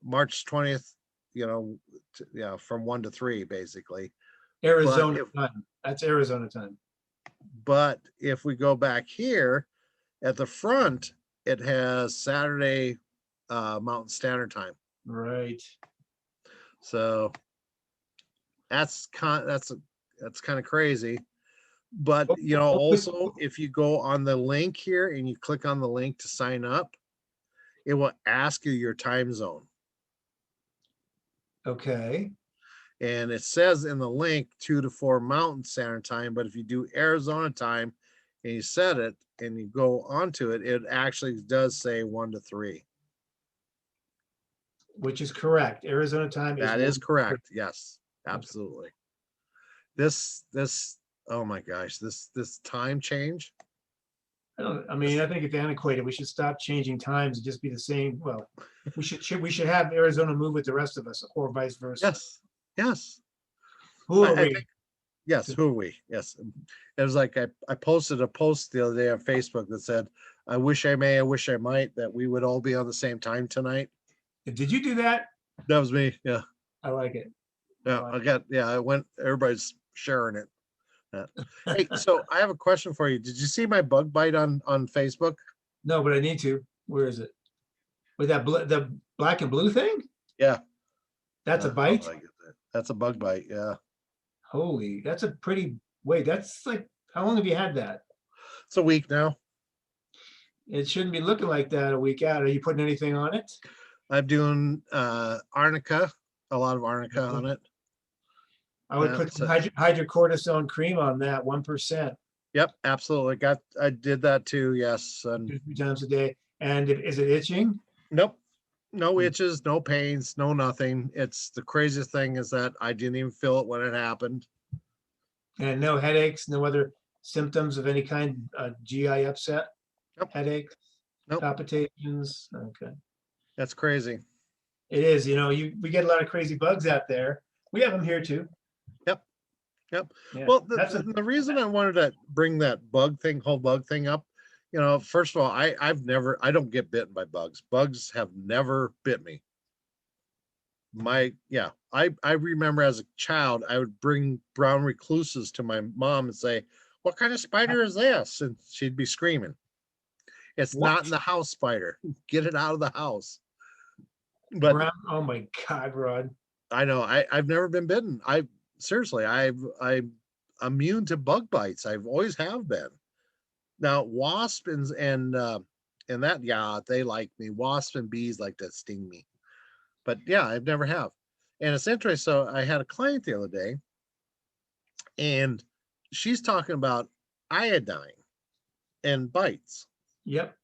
March 20th, yeah, from 1 to 3 basically. But Arizona if time. That's Arizona time. if we go back here at the front, it has Saturday Mountain Standard Time. Right. So that's kind of crazy. But also if you go on the link here and you click on the link to sign up, it will ask you your time zone. Okay. And it says in the link 2 to 4 Mountain Standard Time, but if you do Arizona time and you set it and you go onto it, it actually does say 1 to 3. Which is correct. Arizona time is That 1 is to 3. correct. Yes, Okay. absolutely. This oh my gosh, this time change. I mean, I think it's antiquated. We should stop changing times and just be the same. Well, we should have Arizona move with the rest of us, or vice versa. Yes, yes. Who are I we? think yes. Who are we? Yes. It was like I posted a post the other day on Facebook that said, "I wish I may, I wish I might that we would all be on the same time tonight." Did you do that? That was me. Yeah, I like it. yeah. I got yeah. I went. Everybody's sharing it. Yeah. Hey, so I have a question for you. Did you see my bug bite on Facebook? No, but I need to. Where is it? With the black and blue thing? Yeah. That's a How bite? did I get that? That's a bug bite. Yeah. Holy, that's a pretty, wait, that's like, how long have you had that? It's a week now. It shouldn't be looking like that a week out. Are you putting anything on it? I'm doing arnica, a lot of arnica on it. I would put some So, hydrocortisone cream on that, 1%, yep, absolutely. I did that too. Yes. And 2 3 times a day. And is it itching? nope, no itches, no pains, no nothing. It's the craziest thing is that I didn't even feel it when it happened. And no headaches, no other symptoms of any kind, GI upset, Nope, headaches, nope. palpitations? Okay. That's crazy. It is, we get a lot of crazy bugs out there. We have them here too. Yep. Yep. Yeah, Well, that's the reason I wanted to bring that whole bug thing up You know, first of all, I don't get bitten by bugs. Bugs have never bit me. Yeah, I remember as a child, I would bring brown recluses to my mom and say, "What kind of spider is this?" And she'd be screaming, "It's not in What? the house spider. Get it out of the house." But Brown? Oh my God, Rod. I know I've never been bitten. I seriously, I'm immune to bug bites. I've always have been. Now wasps and that, yeah, they like me. Wasps and bees like to sting me. But yeah, I've never have. And it's interesting. So I had a client the other day, and she's talking about iodine and bites. Yep.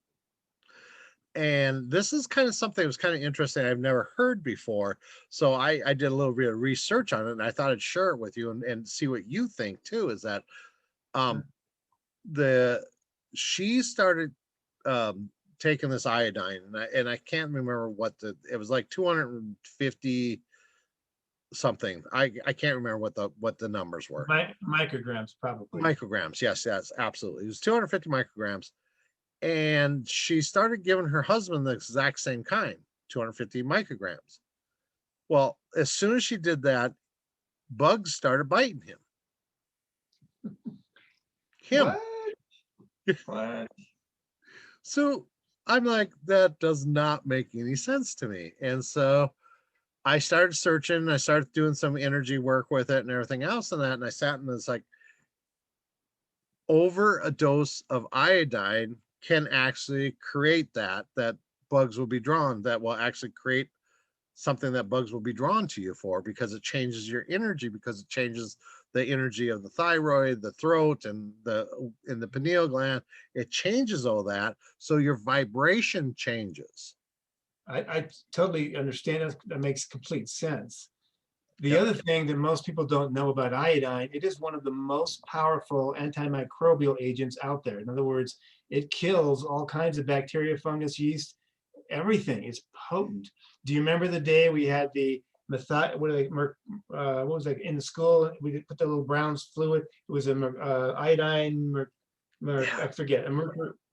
And this is kind of something that was kind of interesting I've never heard before. So I did a little bit of research on it, and I thought I'd share it with you and see what you think too. Is that um the she started taking this iodine, and I can't remember what it was, like 250 something. I can't remember what the numbers were. Micrograms, probably. Micrograms, yes, absolutely. It was 250 micrograms, and she started giving her husband the exact same kind, 250 micrograms. Well, as soon as she did that, bugs started biting him. What? What? So I'm like, that does not make any sense to me. And so I started searching, I started doing some energy work with it and everything else and that. And I sat and it's like, over a dose of iodine can actually create that bugs will be drawn, that will actually create something that bugs will be drawn to you for, because it changes your energy, because it changes the energy of the thyroid, the throat, and the pineal gland. It changes all that, so your vibration changes. I totally understand. That makes complete sense. The Yep. other thing that most people don't know about iodine, it is one of the most powerful antimicrobial agents out there. In other words, it kills all kinds of bacteria, fungus, yeast, everything. It's potent. Do you remember the day we had the what was that in the school? We put the little brown fluid. It was a iodine, Yeah. I forget,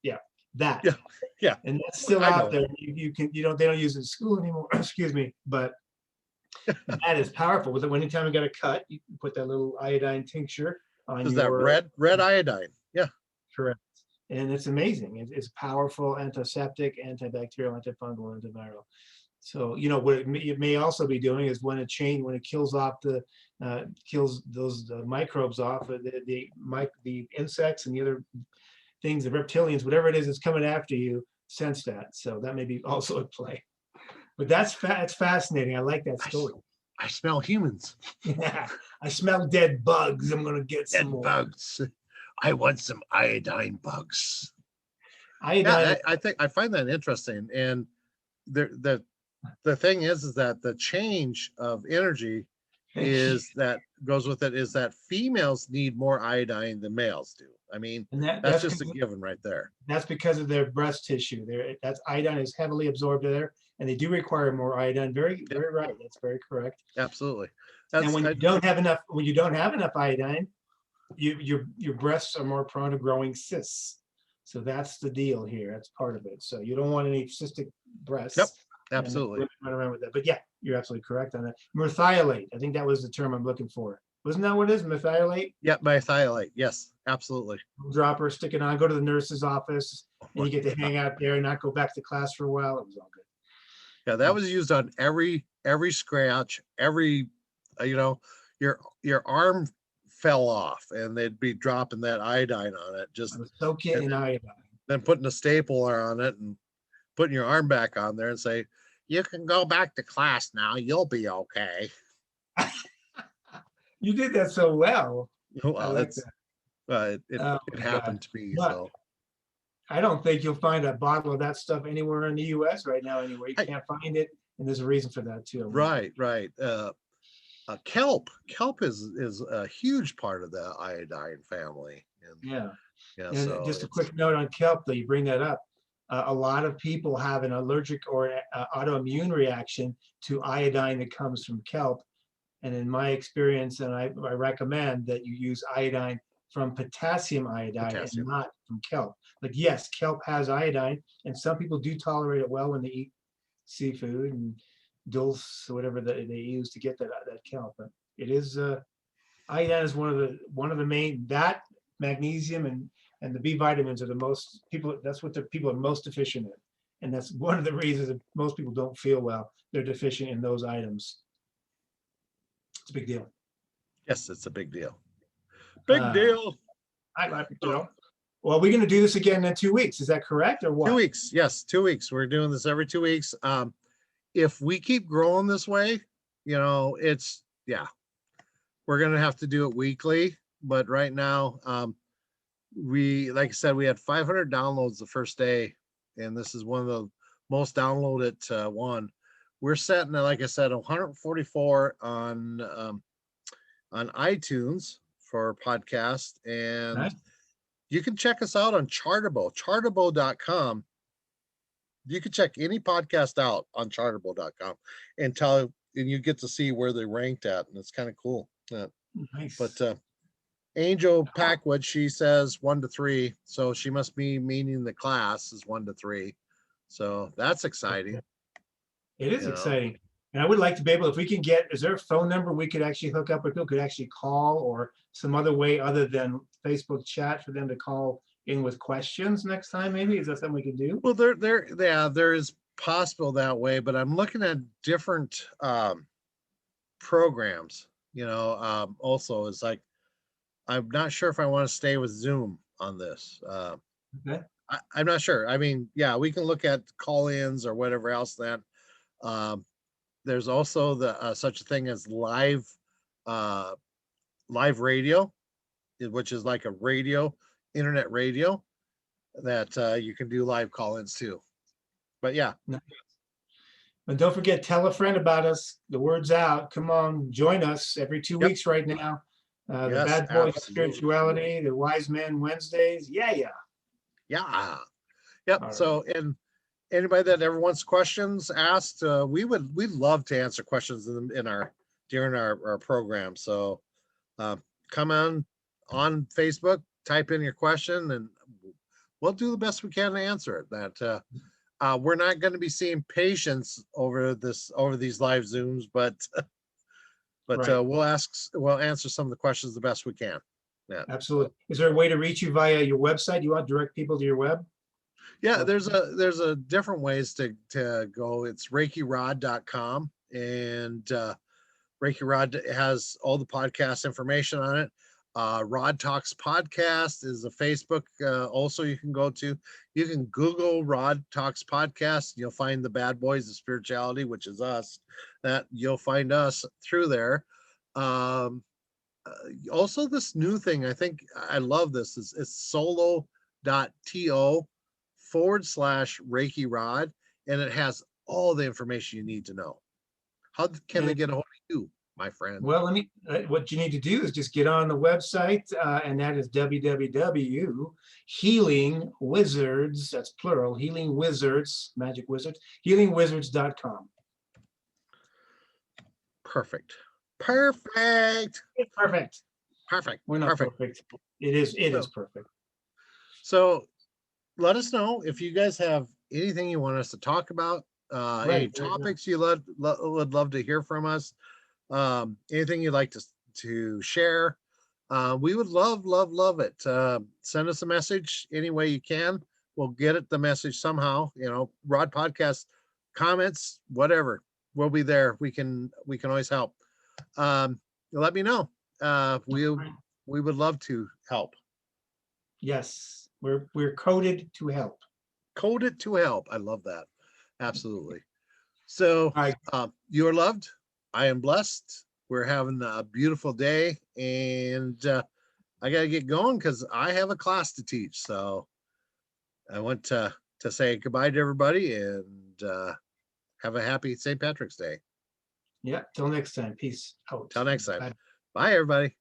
yeah, that. Yeah. Yeah. And that's still I out know. there. They don't use it in school anymore. Excuse me, but that is powerful. With it, anytime you got a cut, you can put that little iodine tincture on Is that your red iodine? Yeah. correct. And it's amazing. It's powerful antiseptic, antibacterial, antifungal, antiviral. So, what it may also be doing is when it kills off kills those microbes off, the insects and the other things, the reptilians, whatever it is that's coming after you, sense that. So that may be also at play. But it's fascinating. I like that story. I smell humans. Yeah, I smell dead bugs. I'm gonna get some more bugs. I want some iodine bugs. iodine. Yeah, I think I find that interesting. And the thing is that the change of energy that goes with it is that females need more iodine than males do. I mean, And that's just a given right there. that's because of their breast tissue. That's iodine is heavily absorbed there, and they do require more iodine. Very, very right. That's very correct. Absolutely. And when you don't have enough iodine, your breasts are more prone to growing cysts. So that's the deal here. That's part of it. So you don't want any cystic breasts. Yep, absolutely. Run around with that. But yeah, you're absolutely correct on that. Methylate. I think that was the term I'm looking for. Wasn't that what it is? Methylate? Yep, methylate. Yes, absolutely. Dropper, stick it on, go to the nurse's office, and you get to hang out there and not go back to class for a while. It was all good. Yeah, that was used on every scratch, every your arm fell off and they'd be dropping that iodine on it, just soak it in iodine. Then putting a stapler on it and putting your arm back on there and say, you can go back to class now, you'll be okay. You did that so well. Well, it happened to me. But so I don't think you'll find a bottle of that stuff anywhere in the US right now. Anywhere you can't find it, and there's a reason for that too. Right. Kelp is a huge part of the iodine family. And so just a quick note on kelp, though you bring that up. A lot of people have an allergic or autoimmune reaction to iodine that comes from kelp. And in my experience, and I recommend that you use iodine from potassium iodine and not from kelp. Like, yes, kelp has iodine, and some people do tolerate it well when they eat seafood and dulse or whatever that they use to get that kelp. But it is iodine is one of the main, that magnesium and the B vitamins are the most people. That's what the people are most deficient in, and that's one of the reasons that most people don't feel well. They're deficient in those items. It's a big deal. Yes, it's a big deal. Big deal. Well, we're going to do this again in 2 weeks. Is that correct, or what? 2 weeks. Yes, 2 weeks. We're doing this every 2 weeks. If we keep growing this way, it's, yeah, we're going to have to do it weekly. But right now, like I said, we had 500 downloads the first day, and this is one of the most downloaded one. We're setting, like I said, 144 on iTunes for podcast, and Nice. you can check us out on chartable.com. You can check any podcast out on chartable.com and you get to see where they ranked at, and it's kind of cool. Nice. But Angel Packwood, she says 1 to 3, so she must be meaning the class is 1 to 3. So that's exciting. It is exciting. And I would like to be able, if we can get, is there a phone number we could actually hook up with, people could actually call, or some other way other than Facebook chat for them to call in with questions next time? Maybe is that something we can do? Well, there is possible that way, but I'm looking at different programs. Also, it's like I'm not sure if I want to stay with Zoom on this. Okay. I'm not sure. I mean, yeah, we can look at call-ins or whatever else. Then there's also the such a thing as live radio, which is like a internet radio that you can do live call-ins too. But yeah. And don't forget, tell a friend about us. The word's out. Come on, join us every 2 weeks right now. The Yes, Bad Boy absolutely. Spirituality, the Wise Man Wednesdays. Yeah. Yep. All So, and anybody that ever wants questions asked, we'd love to answer questions during our program. So come on Facebook, type in your question, and we'll do the best we can to answer it. That we're not going to be seeing patients over these live Zooms, but Right. we'll answer some of the questions the best we can. Yeah, Absolutely. Is there a way to reach you via your website? You want to direct people to your web? yeah. There's a different ways to go. It's reikirod.com, and Reikirod has all the podcast information on it. Rod Talks Podcast is a Facebook. Also, you can go to. You can Google Rod Talks Podcast. You'll find the Bad Boys of Spirituality, which is us. That you'll find us through there. Also, this new thing, I think I love this. It's solo.to /reikirod, and it has all the information you need to know. How can they get a hold of you, my friend? Well, what you need to do is just get on the website, and that is www.healingwizards, that's plural, healing wizards, magic wizards, healingwizards.com. Perfect. We're not perfect. It is perfect. So let us know if you guys have anything you want us to talk about, any topics you would love to hear from us, anything you'd like to share. We would love it. Send us a message any way you can. We'll get the message somehow. Rod Podcast comments, whatever. We'll be there. We can always help. Let me know. We would love to help. Yes, we're coded to help. Coded to help. I love that. Absolutely. So you are loved. I am blessed. We're having a beautiful day, and I got to get going because I have a class to teach. So I want to say goodbye to everybody, and have a happy St. Patrick's Day. Yeah. Till next time. Peace out. Till next time. Bye, everybody.